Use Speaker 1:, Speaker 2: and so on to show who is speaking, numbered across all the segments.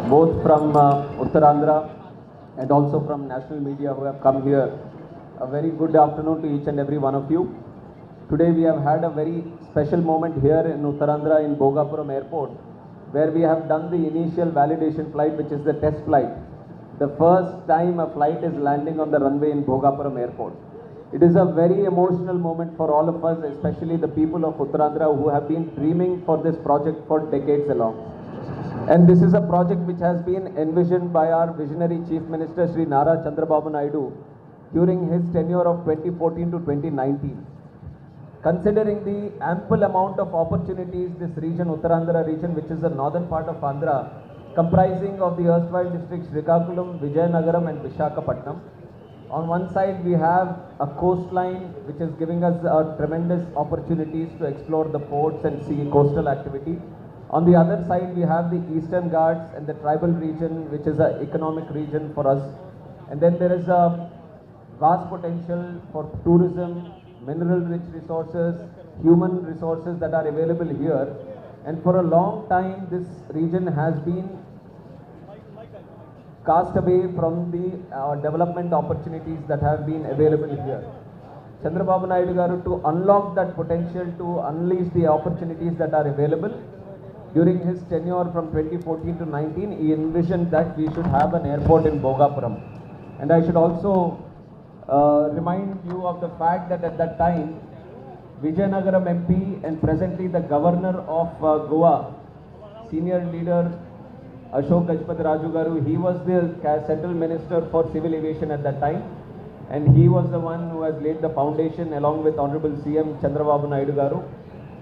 Speaker 1: both from Uttarandhra and also from national media who have come here. A very good afternoon to each and every one of you. Today we have had a very special moment here in Uttarandhra in Bhogapuram airport, where we have done the initial validation flight, which is the test flight. The first time a flight is landing on the runway in Bhogapuram airport. It is a very emotional moment for all of us, especially the people of Uttarandhra who have been dreaming for this project for decades along. And this is a project which has been envisioned by our visionary Chief Minister Sri Nara Chandrababu Naidu during his tenure of 2014 to 2019. Considering the ample amount of opportunities this region, Uttarandhra region, which is the northern part of Andhra, comprising of the erstwhile districts Srikakulam, Vijayanagaram and Visakhapatnam. On one side we have a coastline which is giving us tremendous opportunities to explore the ports and see coastal activity. On the other side we have the Eastern Ghats and the tribal region, which is an economic region for us. And then there is a vast potential for tourism, mineral rich resources, human resources that are available here. And for a long time this region has been cast away from the development opportunities that have been available here. Chandrababu Naidu garu, to unlock that potential, to unleash the opportunities that are available, during his tenure from 2014 to 19, he envisioned that we should have an airport in Bhogapuram. And I should also remind you of the fact that at that time, Vijayanagaram MP and presently the Governor of Goa, senior leader Ashok Gajpati Raju Garu, he was the Central Minister for Civil Aviation at that time, and he was the one who has laid the foundation along with Honorable CM Chandrababu Naidu Garu,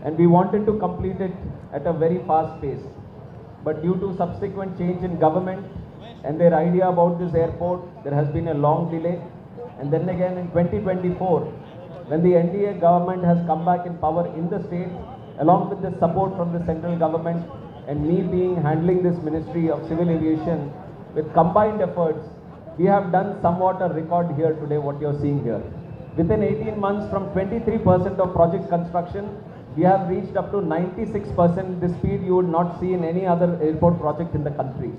Speaker 1: and we wanted to complete it at a very fast pace. But due to subsequent change in government and their idea about this airport, there has been a long delay. And then again in 2024, when the NDA government has come back in power in the state, along with the support from the central government, and me being handling this Ministry of Civil Aviation, with combined efforts, we have done somewhat a record here today, what you are seeing here. Within 18 months, from 23% of project construction, we have reached up to 96%, the speed you would not see in any other airport project in the country.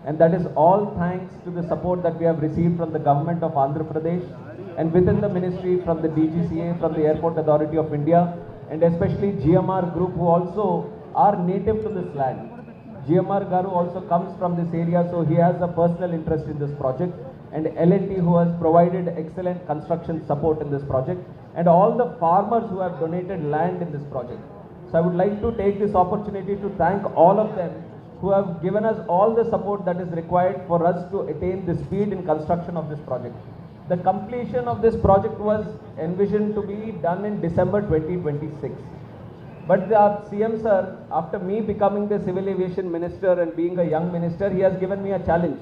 Speaker 1: And that is all thanks to the support that we have received from the government of Andhra Pradesh, and within the ministry from the DGCA, from the Airport Authority of India, and especially GMR Group, who also are native to this land. GMR Garu also comes from this area, so he has a personal interest in this project, and L&T, who has provided excellent construction support in this project, and all the farmers who have donated land in this project. So I would like to take this opportunity to thank all of them who have given us all the support that is required for us to attain the speed in construction of this project. The completion of this project was envisioned to be done in December 2026. But our CM sir, after me becoming the Civil Aviation Minister and being a young minister, he has given me a challenge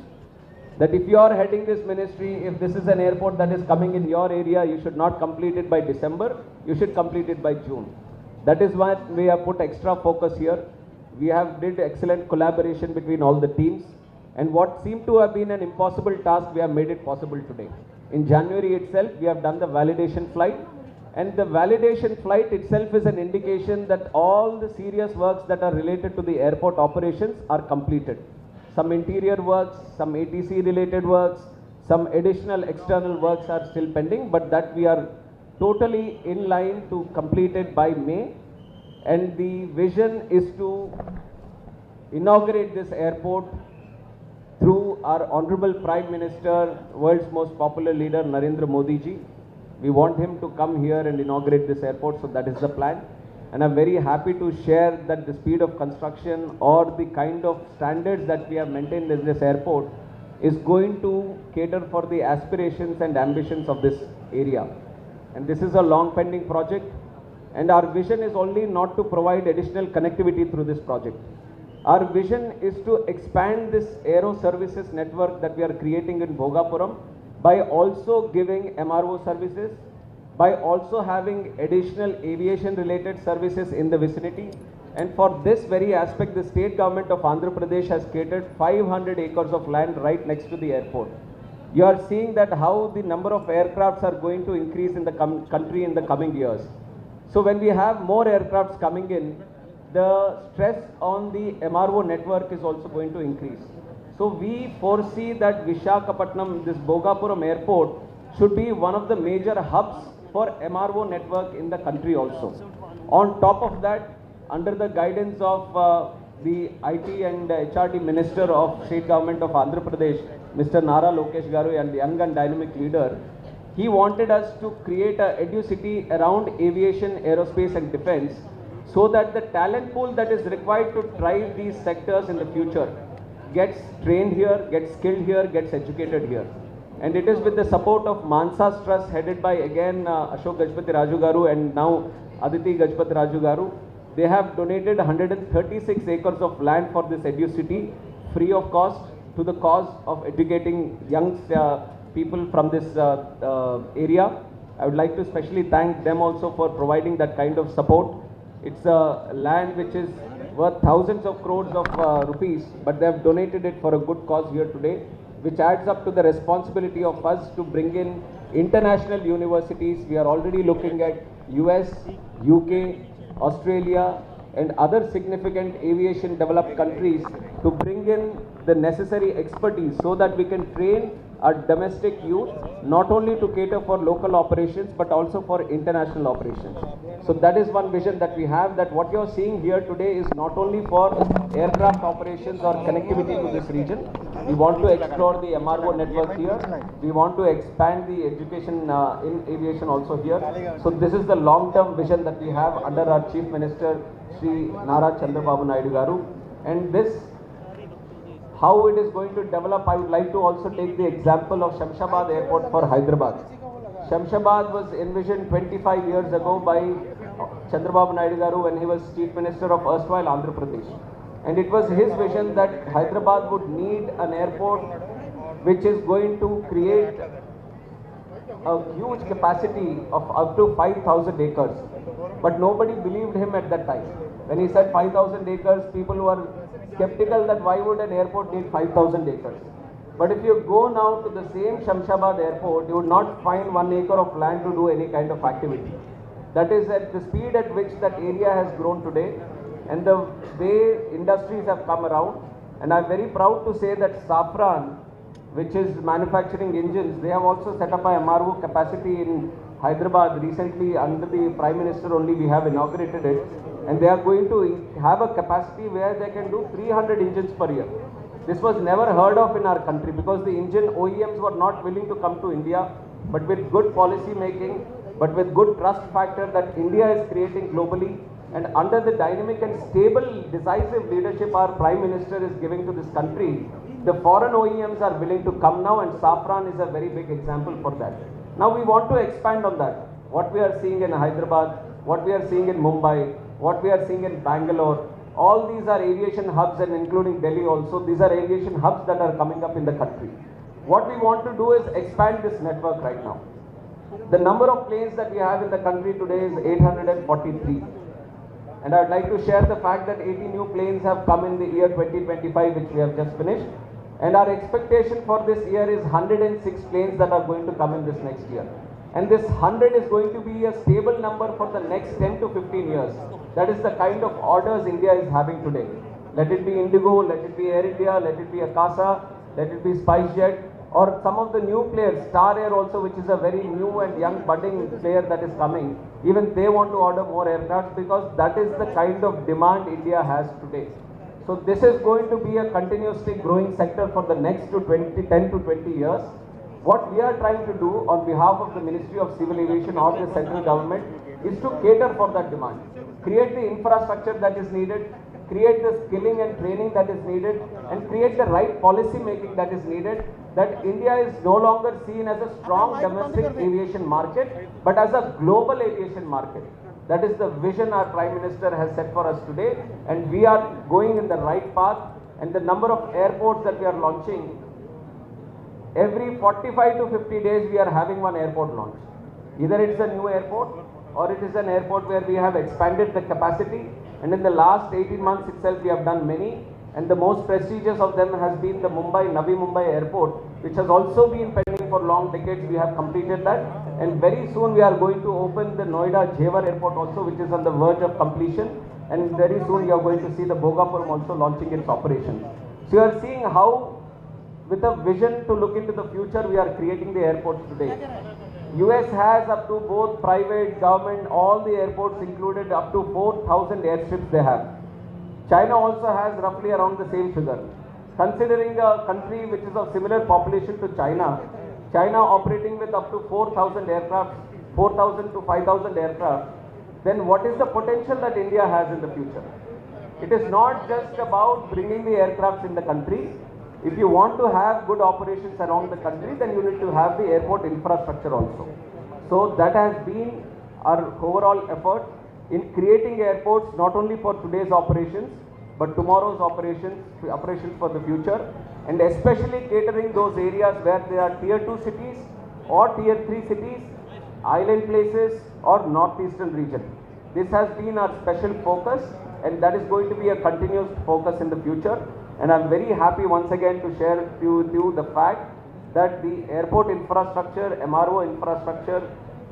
Speaker 1: that if you are heading this ministry, if this is an airport that is coming in your area, you should not complete it by December, you should complete it by June. That is why we have put extra focus here. We have did excellent collaboration between all the teams, and what seemed to have been an impossible task, we have made it possible today. In January itself, we have done the validation flight, and the validation flight itself is an indication that all the serious works that are related to the airport operations are completed. Some interior works, some ATC related works, some additional external works are still pending, but that we are totally in line to complete it by May. And the vision is to inaugurate this airport through our Honorable Prime Minister, world's most popular leader, Narendra Modi ji. We want him to come here and inaugurate this airport, so that is the plan. And I'm very happy to share that the speed of construction or the kind of standards that we have maintained in this airport is going to cater for the aspirations and ambitions of this area. And this is a long pending project. And our vision is only not to provide additional connectivity through this project. Our vision is to expand this aero services network that we are creating in Bhogapuram by also giving MRO services, by also having additional aviation related services in the vicinity. And for this very aspect, the state government of Andhra Pradesh has created 500 acres of land right next to the airport. You are seeing that how the number of aircrafts are going to increase in the country in the coming years. So when we have more aircrafts coming in, the stress on the MRO network is also going to increase. So we foresee that Vishakhapatnam, this Bhogapuram airport, should be one of the major hubs for MRO network in the country also. On top of that, under the guidance of the IT and HRD Minister of State Government of Andhra Pradesh, Mr. Nara Lokesh Garu, and young and dynamic leader, he wanted us to create a edu-city around aviation, aerospace and defense, so that the talent pool that is required to drive these sectors in the future gets trained here, gets skilled here, gets educated here. And it is with the support of Mansa's Trust, headed by again Ashok Gajpati Raju Garu and now Aditi Gajpati Raju Garu. They have donated 136 acres of land for this edu-city, free of cost, to the cause of educating young people from this area. I would like to especially thank them also for providing that kind of support. It's a land which is worth thousands of crores of rupees, but they have donated it for a good cause here today, which adds up to the responsibility of us to bring in international universities. We are already looking at US, UK, Australia and other significant aviation developed countries to bring in the necessary expertise so that we can train our domestic youth not only to cater for local operations but also for international operations. So that is one vision that we have, that what you are seeing here today is not only for aircraft operations or connectivity to this region. We want to explore the MRO network here. We want to expand the education in aviation also here. So this is the long-term vision that we have under our Chief Minister, Sri Nara Chandrababu Naidu Garu. And this, how it is going to develop, I would like to also take the example of Shamshabad Airport for Hyderabad. Shamshabad was envisioned 25 years ago by Chandrababu Naidu Garu when he was Chief Minister of erstwhile Andhra Pradesh. And it was his vision that Hyderabad would need an airport which is going to create a huge capacity of up to 5,000 acres. But nobody believed him at that time. When he said 5,000 acres, people were skeptical that why would an airport need 5,000 acres. But if you go now to the same Shamshabad airport, you would not find 1 acre of land to do any kind of activity. That is at the speed at which that area has grown today and the way industries have come around. And I'm very proud to say that Safran, which is manufacturing engines, they have also set up a MRO capacity in Hyderabad recently. Under the Prime Minister only we have inaugurated it, and they are going to have a capacity where they can do 300 engines per year. This was never heard of in our country because the engine OEMs were not willing to come to India, but with good policy making, but with good trust factor that India is creating globally, and under the dynamic and stable decisive leadership our Prime Minister is giving to this country, the foreign OEMs are willing to come now, and Safran is a very big example for that. Now we want to expand on that. What we are seeing in Hyderabad, what we are seeing in Mumbai, what we are seeing in Bangalore, all these are aviation hubs, and including Delhi also, these are aviation hubs that are coming up in the country. What we want to do is expand this network right now. The number of planes that we have in the country today is 843. And I would like to share the fact that 80 new planes have come in the year 2025, which we have just finished. And our expectation for this year is 106 planes that are going to come in this next year. And this 100 is going to be a stable number for the next 10 to 15 years. That is the kind of orders India is having today. Let it be Indigo, let it be Air India, let it be Akasa, let it be SpiceJet, or some of the new players, Star Air also, which is a very new and young budding player that is coming. Even they want to order more aircraft because that is the kind of demand India has today. So this is going to be a continuously growing sector for the next 10 to 20 years. What we are trying to do on behalf of the Ministry of Civil Aviation or the central government is to cater for that demand. Create the infrastructure that is needed, create the skilling and training that is needed, and create the right policy making that is needed, that India is no longer seen as a strong domestic aviation market, but as a global aviation market. That is the vision our Prime Minister has set for us today, and we are going in the right path. And the number of airports that we are launching, every 45 to 50 days we are having one airport launch. Either it's a new airport or it is an airport where we have expanded the capacity, and in the last 18 months itself we have done many, and the most prestigious of them has been the Navi Mumbai airport, which has also been pending for long decades. We have completed that, and very soon we are going to open the Noida Jewar airport also, which is on the verge of completion, and very soon you are going to see the Bhogapuram also launching its operations. So you are seeing how with a vision to look into the future, we are creating the airports today. US has up to both private, government, all the airports included, up to 4,000 airstrips they have. China also has roughly around the same figure. Considering a country which is of similar population to China, China operating with up to 4,000 aircraft, 4,000 to 5,000 aircraft, then what is the potential that India has in the future? It is not just about bringing the aircrafts in the country. If you want to have good operations around the country, then you need to have the airport infrastructure also. So that has been our overall effort in creating airports not only for today's operations, but tomorrow's operations for the future, and especially catering those areas where there are tier 2 cities or tier 3 cities, island places or northeastern region. This has been our special focus, and that is going to be a continuous focus in the future. And I'm very happy once again to share with you the fact that the airport infrastructure, MRO infrastructure,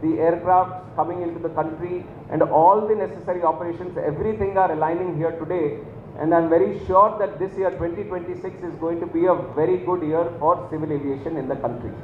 Speaker 1: the aircraft coming into the country and all the necessary operations, everything are aligning here today. And I'm very sure that this year 2026 is going to be a very good year for civil aviation in the country.